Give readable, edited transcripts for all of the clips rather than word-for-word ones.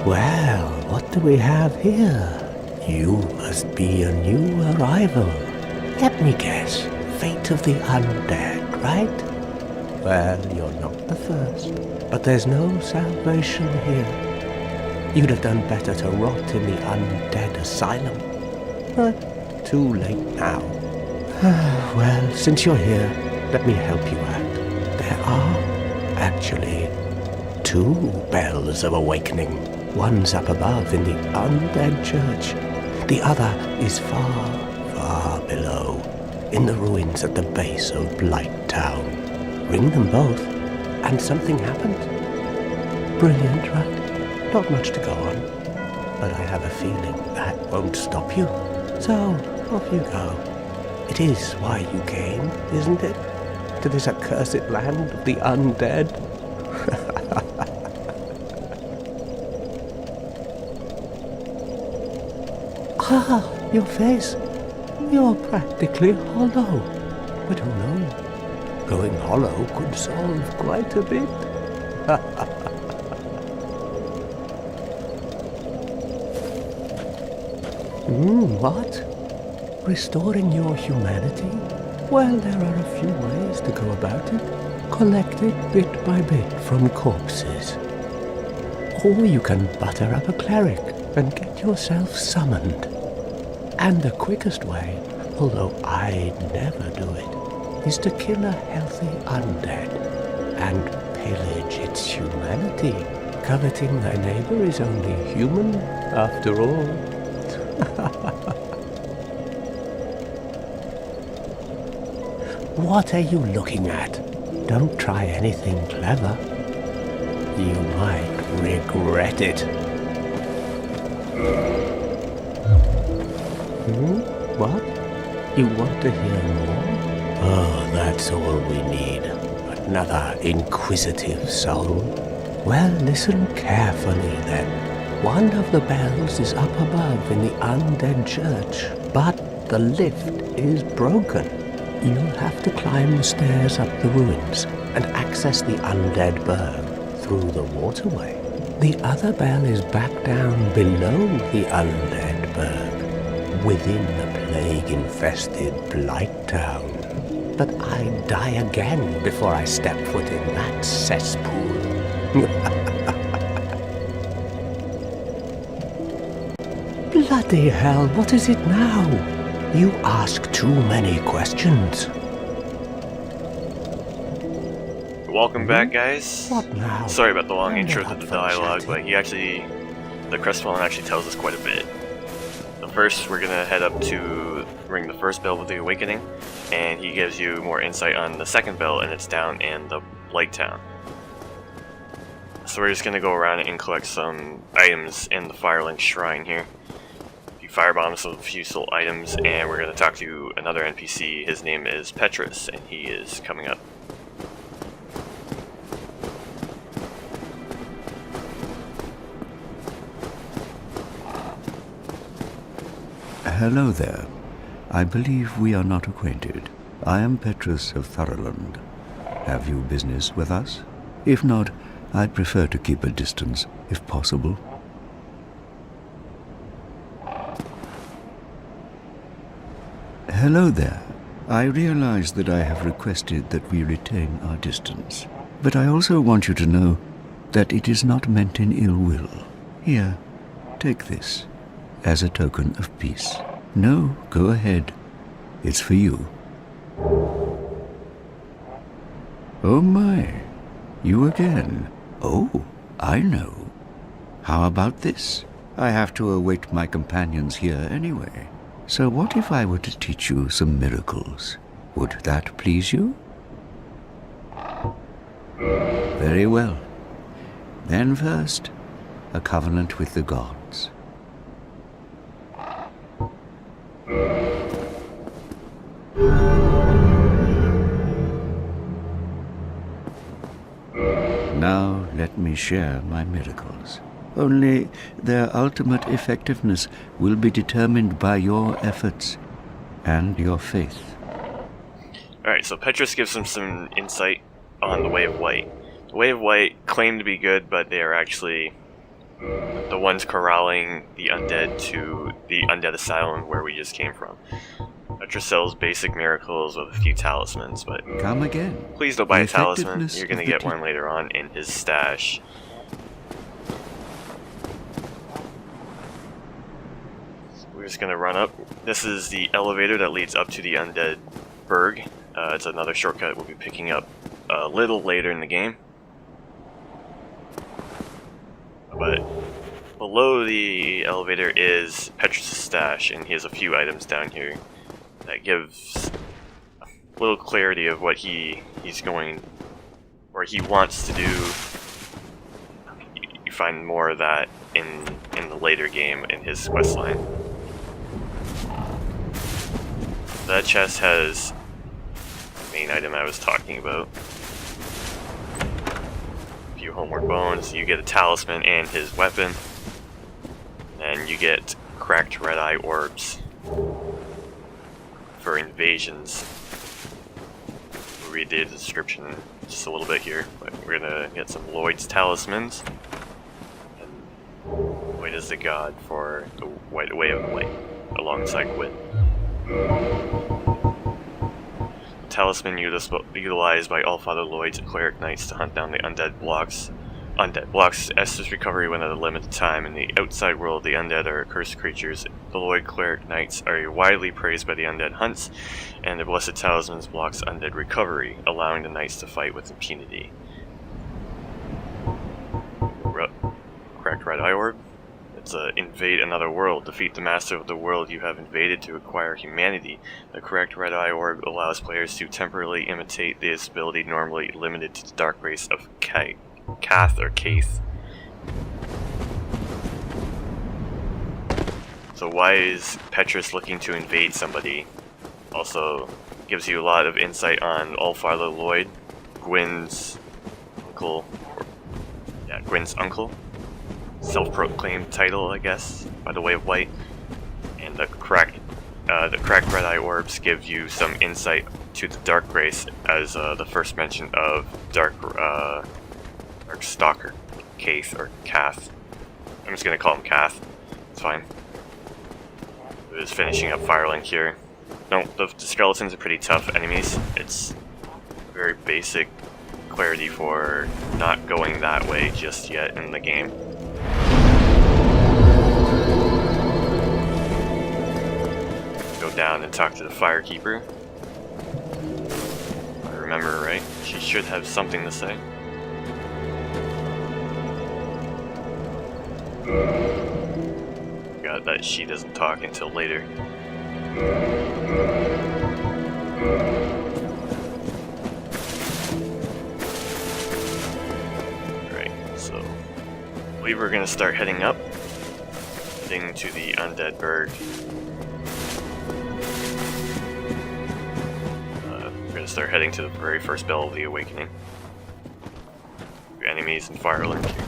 Well, what do we have here? You must be a new arrival. Let me guess, fate of the undead, right? Well, you're not the first, but there's no salvation here. You'd have done better to rot in the undead asylum. But too late now. Well, since you're here, let me help you out. There are, actually, 2 bells of awakening. One's up above in the undead church. The other is far, far below, in the ruins at the base of Blight Town. Ring them both, and something happened. Brilliant, right? Not much to go on, but I have a feeling that won't stop you. So, off you go. It is why you came, isn't it? To this accursed land of the undead? Ah, your face. You're practically hollow. But who knows? Going hollow could solve quite a bit. What? Restoring your humanity? Well, there are a few ways to go about it. Collect it bit by bit from corpses. Or you can butter up a cleric and get yourself summoned. And the quickest way, although I'd never do it, is to kill a healthy undead and pillage its humanity. Coveting thy neighbor is only human, after all. What are you looking at? Don't try anything clever. You might regret it. What? You want to hear more? Oh, that's all we need. Another inquisitive soul. Well, listen carefully then. One of the bells is up above in the undead church, but the lift is broken. You'll have to climb the stairs up the ruins and access the undead burg through the waterway. The other bell is back down below the undead burg, within the plague-infested Blight Town. But I'd die again before I step foot in that cesspool. Bloody hell, what is it now? You ask too many questions. Welcome back, guys. What now? Sorry about the long intro to the dialogue, but the Crestfallen actually tells us quite a bit. So first, we're gonna head up to ring the first bell of the Awakening, and he gives you more insight on the second bell, and it's down in the Blight Town. So we're just gonna go around and collect some items in the Firelink Shrine here. Firebomb some useful items, and we're going to talk to another NPC. His name is Petrus, and he is coming up. Hello there. I believe we are not acquainted. I am Petrus of Thoroland. Have you business with us? If not, I'd prefer to keep a distance, if possible. Hello there. I realize that I have requested that we retain our distance, but I also want you to know that it is not meant in ill will. Here, take this, as a token of peace. No, go ahead. It's for you. Oh my, you again. Oh, I know. How about this? I have to await my companions here anyway. So what if I were to teach you some miracles? Would that please you? Very well. Then first, a covenant with the gods. Now let me share my miracles. Only their ultimate effectiveness will be determined by your efforts and your faith. Alright, so Petrus gives him some insight on the Way of White. The Way of White claim to be good, but they are actually the ones corralling the undead to the undead asylum where we just came from. Petrus sells basic miracles with a few talismans, but Come again. please don't buy a The talisman. effectiveness You're gonna of the get one later on in his stash. We're just gonna run up. This is the elevator that leads up to the undead burg. It's another shortcut we'll be picking up a little later in the game. But below the elevator is Petrus' stash, and he has a few items down here that gives a little clarity of what he's going, or he wants to do. You find more of that in the later game in his questline. That chest has the main item I was talking about. A few homework bones, you get a talisman and his weapon. And you get cracked red eye orbs for invasions. We'll read the description just a little bit here, but we're gonna get some Lloyd's talismans. And Lloyd is the god for the way of light, alongside Gwyn. Talisman utilized by Allfather Lloyd's cleric knights to hunt down the undead blocks. Undead blocks Estus recovery when at a limited time. In the outside world, the undead are cursed creatures. The Lloyd cleric knights are widely praised by the undead hunts, and their blessed talismans blocks undead recovery, allowing the knights to fight with impunity. Cracked red eye orb. It's invade another world. Defeat the master of the world you have invaded to acquire humanity. The correct red eye orb allows players to temporarily imitate this ability normally limited to the dark race of Kath or Kaith. So why is Petrus looking to invade somebody? Also gives you a lot of insight on Allfather Lloyd, Gwyn's uncle. Gwyn's uncle. Self-proclaimed title, I guess, by the way of light. And the cracked red eye orbs give you some insight to the dark race, as the first mention of Dark Stalker, Kaith or Kath. I'm just gonna call him Kath. It's fine. We're just finishing up Firelink here. No, the skeletons are pretty tough enemies. It's very basic clarity for not going that way just yet in the game. Go down and talk to the Firekeeper. If I remember right, she should have something to say. Forgot that she doesn't talk until later. Alright, so I believe we're gonna start heading up. Heading to the Undead Burg. We're gonna start heading to the very first Bell of the Awakening. Enemies and Firelink here.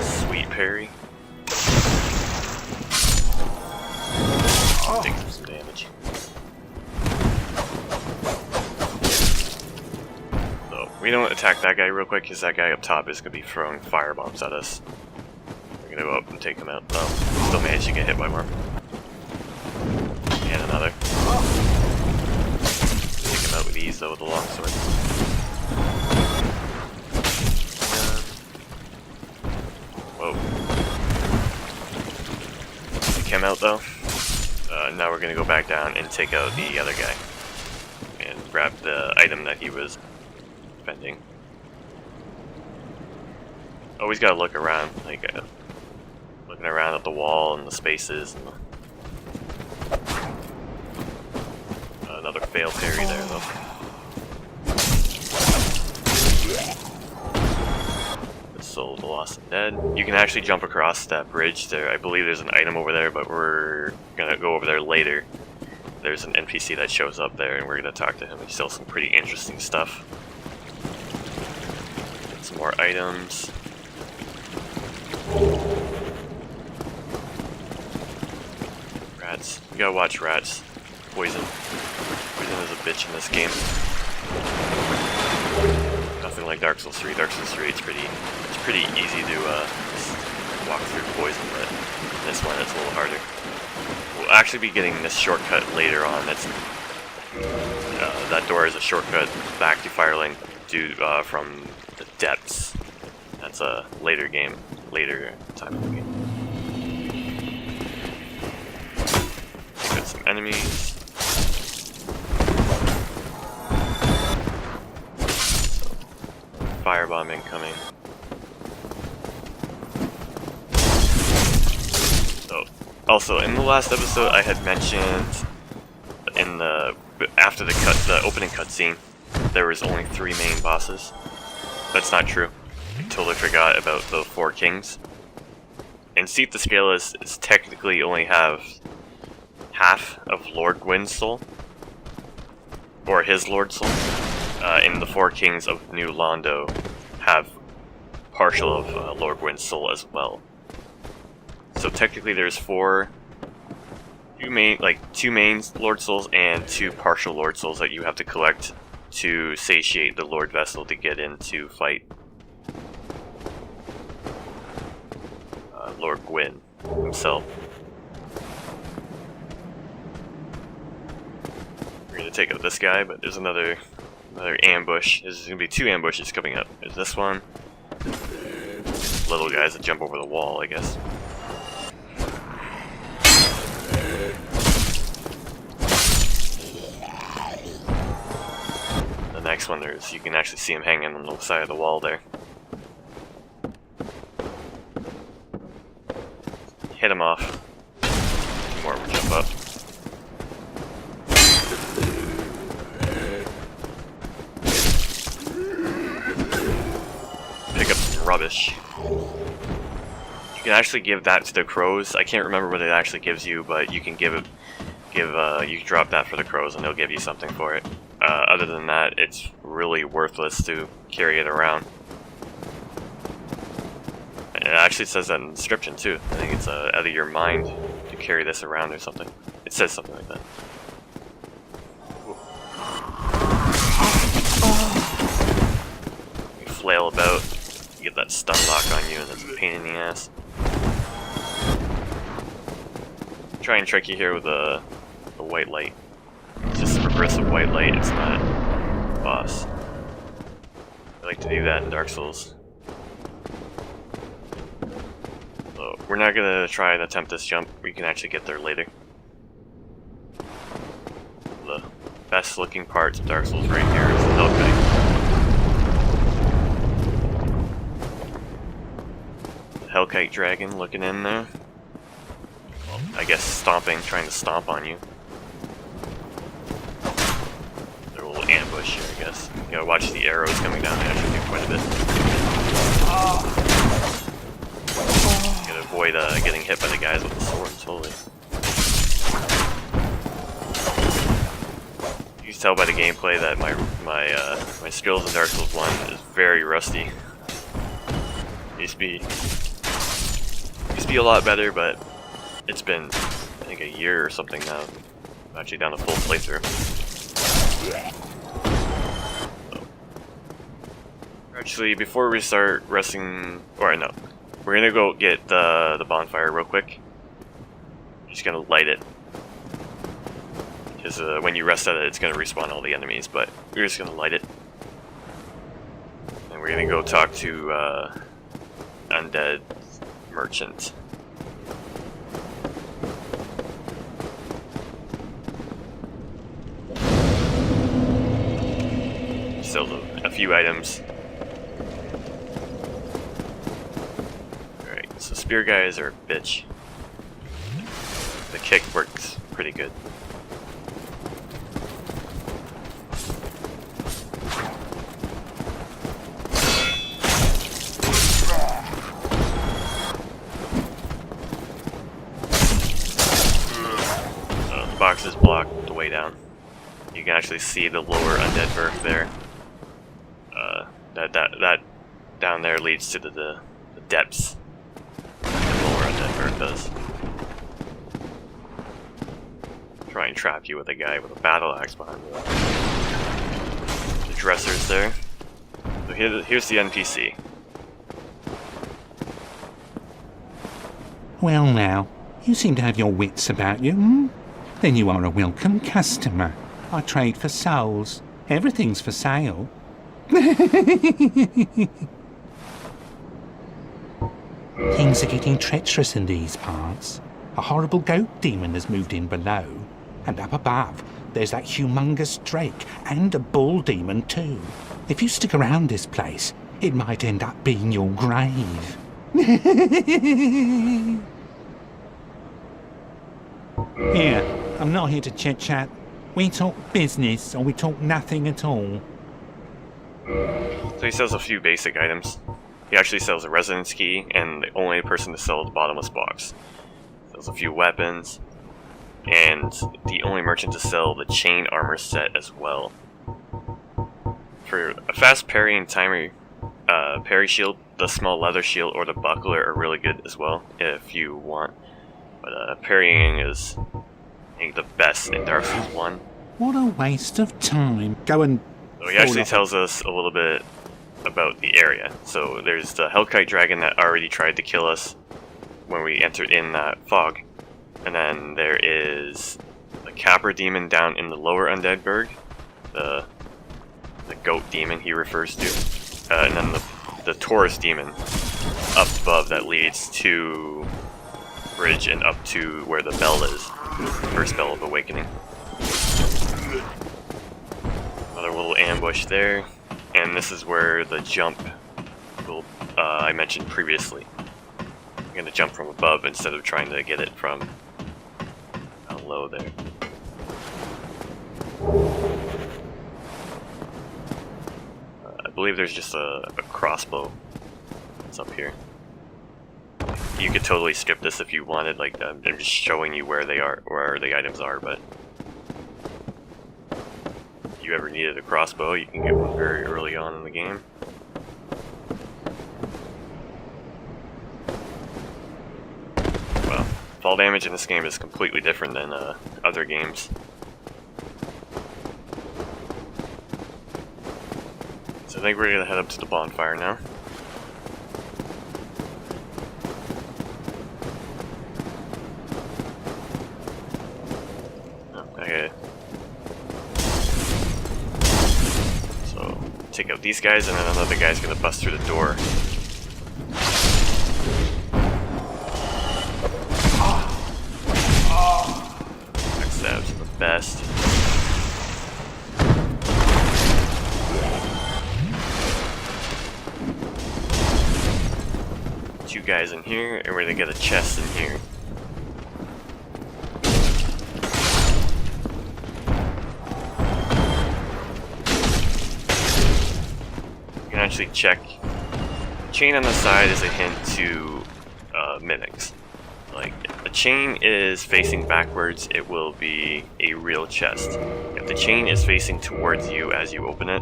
Sweet parry. Taking some damage. So, we don't attack that guy real quick because that guy up top is going to be throwing firebombs at us. We're going to go up and take him out. Oh, still managed to get hit by one. And another. Take him out with ease though with the longsword. Whoa. Take him out though. Now we're gonna go back down and take out the other guy. And grab the item that he was defending. Always gotta look around, like looking around at the wall and the spaces. And another fail parry there though. Soul of the Lost and Dead. You can actually jump across that bridge there. I believe there's an item over there, but we're gonna go over there later. There's an NPC that shows up there, and we're gonna talk to him. He sells some pretty interesting stuff. Get some more items. Rats. You gotta watch rats. Poison. Poison is a bitch in this game. Nothing like like Dark Souls 3. Dark Souls 3, it's pretty easy to just walk through poison, but this one it's a little harder. We'll actually be getting this shortcut later on. That's that door is a shortcut back to Firelink from the depths. That's a later time in the game. Got some enemies. Firebomb incoming. So, also in the last episode, I had mentioned after the opening cutscene, there was only 3 main bosses. That's not true. I totally forgot about the 4 kings. And Seat the Scaleless is technically only have half of Lord Gwyn's soul, or his Lord soul. And the 4 kings of New Londo have partial of Lord Gwyn's soul as well. So technically, there's 2 main Lord souls and 2 partial Lord souls that you have to collect to satiate the Lord Vessel to get in to fight Lord Gwyn himself. We're gonna take out this guy, but there's another ambush. There's gonna be 2 ambushes coming up. There's this one. Little guys that jump over the wall, I guess. The next one, you can actually see him hanging on the side of the wall there. Hit him off. 2 more will jump up. Pick up some rubbish. You can actually give that to the crows. I can't remember what it actually gives you, but you can you can drop that for the crows and they'll give you something for it. Other than that, it's really worthless to carry it around. It actually says that in the description too. I think it's out of your mind to carry this around or something. It says something like that. You flail about, you get that stun lock on you, and it's a pain in the ass. Try and trick you here with a white light. It's just a progressive white light, it's not a boss. I like to do that in Dark Souls. So, we're not gonna try and attempt this jump, we can actually get there later. The best looking parts of Dark Souls right here is the Hellkite. The Hellkite dragon looking in there. Well, I guess trying to stomp on you. Ambush here, I guess. You gotta watch the arrows coming down, they actually do quite a bit. You gotta avoid getting hit by the guys with the swords, totally. You can tell by the gameplay that my skills in Dark Souls 1 is very rusty. Used to be a lot better, but it's been, I think, a year or something now. I'm actually down a full playthrough. Actually, before we start resting, or no, we're gonna go get the bonfire real quick. Just gonna light it, because when you rest at it, it's gonna respawn all the enemies. But we're just gonna light it, and we're gonna go talk to Undead Merchant. Still a few items. So spear guys are a bitch. The kick works pretty good. The box is blocked the way down. You can actually see the lower undead berth there. That down there leads to the depths. Does try and trap you with a guy with a battle axe behind you. The dresser's there. The here's the NPC. Well now, you seem to have your wits about you, hmm? Then you are a welcome customer. I trade for souls. Everything's for sale. Things are getting treacherous in these parts. A horrible goat demon has moved in below. And up above, there's that humongous drake and a bull demon too. If you stick around this place, it might end up being your grave. Here, I'm not here to chit-chat. We talk business or we talk nothing at all. So he sells a few basic items. He actually sells a residence key, and the only person to sell the bottomless box. Sells a few weapons, and the only merchant to sell the chain armor set as well. For a fast parry and timer parry shield, the small leather shield or the buckler are really good as well if you want. But parrying is, I think, the best in Dark Souls 1. What a waste of time. Go and... So he actually tells us a little bit about the area. So there's the Hellkite Dragon that already tried to kill us when we entered in that fog. And then there is the Capra Demon down in the lower Undead Berg. The Goat Demon he refers to. And then the Taurus Demon up above that leads to bridge and up to where the bell is. First Bell of Awakening. Another little ambush there. And this is where the jump will, I mentioned previously. I'm going to jump from above instead of trying to get it from down low there. I believe there's just a crossbow that's up here. You could totally skip this if you wanted, like I'm just showing you where they are, where the items are, but if you ever needed a crossbow, you can get one very early on in the game. Well, fall damage in this game is completely different than other games. So I think we're gonna head up to the bonfire now. Okay. So take out these guys, and then another guy's gonna bust through the door. Backstabs are the best. Two guys in here, and we're gonna get a chest in here. You can actually check. The chain on the side is a hint to mimics. Like, if the chain is facing backwards, it will be a real chest. If the chain is facing towards you as you open it,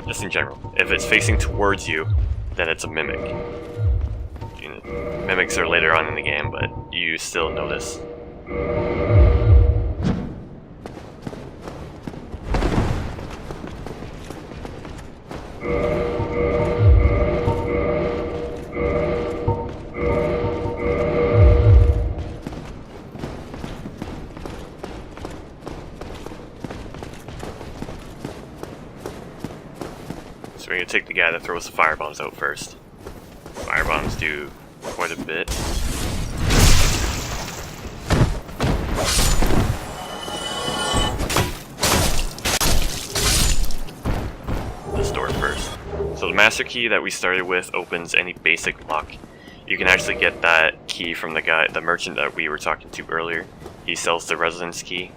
just in general, if it's facing towards you, then it's a mimic. You know, mimics are later on in the game, but you still notice. So we're going to take the guy that throws the firebombs out first. Firebombs do quite a bit. This door first. So the master key that we started with opens any basic lock. You can actually get that key from the guy, the merchant that we were talking to earlier. He sells the residence key.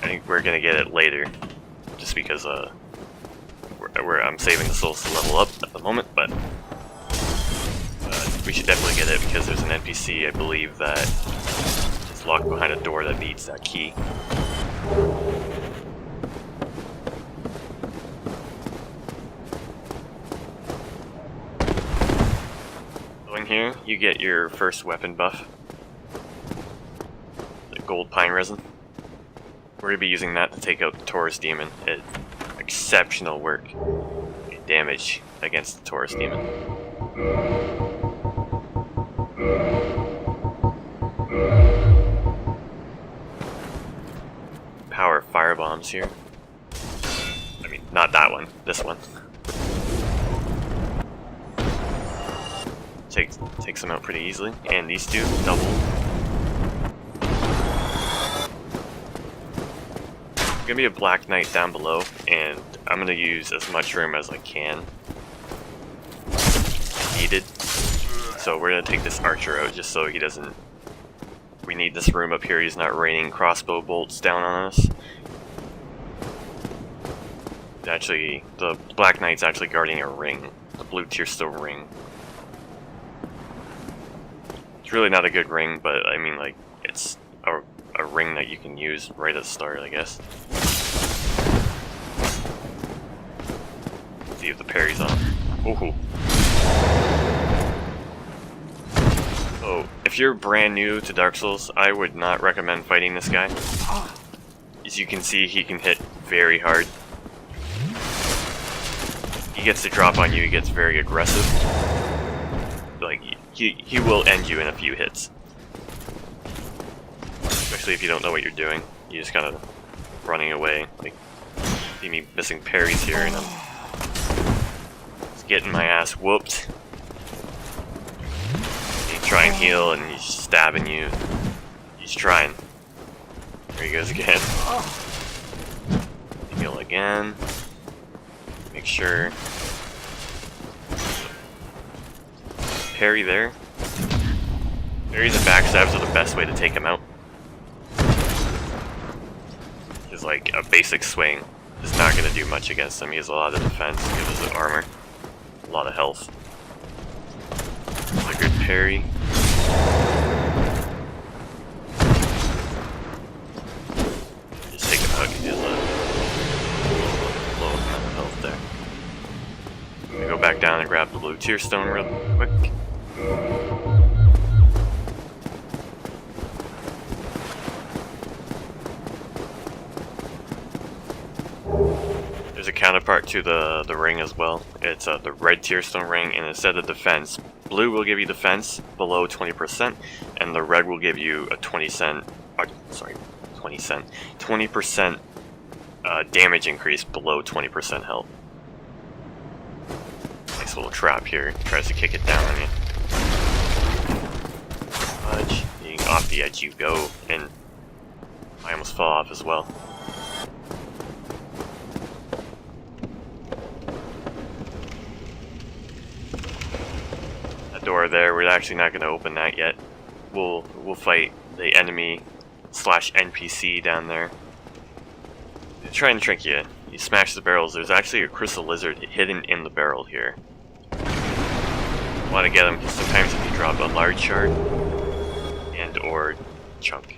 I think we're going to get it later, just because I'm saving the souls to level up at the moment, but we should definitely get it because there's an NPC, I believe, that is locked behind a door that needs that key. So in here, you get your first weapon buff, the gold pine resin. We're gonna be using that to take out the Taurus Demon. Exceptional work. Damage against the Taurus Demon. Power fire bombs here. I mean, not that one, this one. Takes them out pretty easily. And these two, double. Gonna be a Black Knight down below, and I'm gonna use as much room as I can. Needed. So we're gonna take this archer out just so he doesn't. We need this room up here. He's not raining crossbow bolts down on us. Actually, the Black Knight's actually guarding a ring, the blue tier stone ring. It's really not a good ring, but I mean, like, it's a ring that you can use right at the start, I guess. See if the parry's on. Ooh. So, if you're brand new to Dark Souls, I would not recommend fighting this guy. As you can see, he can hit very hard. He gets to drop on you, he gets very aggressive. Like, he will end you in a few hits. Especially if you don't know what you're doing. You're just kind of running away. Like, see me missing parries here, and I'm just getting my ass whooped. You try and heal, and he's stabbing you. He's trying. There he goes again. Heal again. Make sure. Parry there. Parries and backstabs are the best way to take him out. Because, like, a basic swing is not going to do much against him. He has a lot of defense, he has his armor, a lot of health. A good parry. Just take him out because he has a low amount of health there. I'm going to go back down and grab the blue tier stone real quick. There's a counterpart to the ring as well. It's the red tier stone ring, and instead of defense, blue will give you defense below 20%, and the red will give you a 20% damage increase below 20% health. Nice little trap here. Tries to kick it down on you. Fudge. Off the edge you go, and I almost fell off as well. That door there, we're actually not going to open that yet. We'll fight the enemy / NPC down there. They're trying to trick you. You smash the barrels. There's actually a crystal lizard hidden in the barrel here. You want to get them because sometimes if you drop a large shard and or chunk,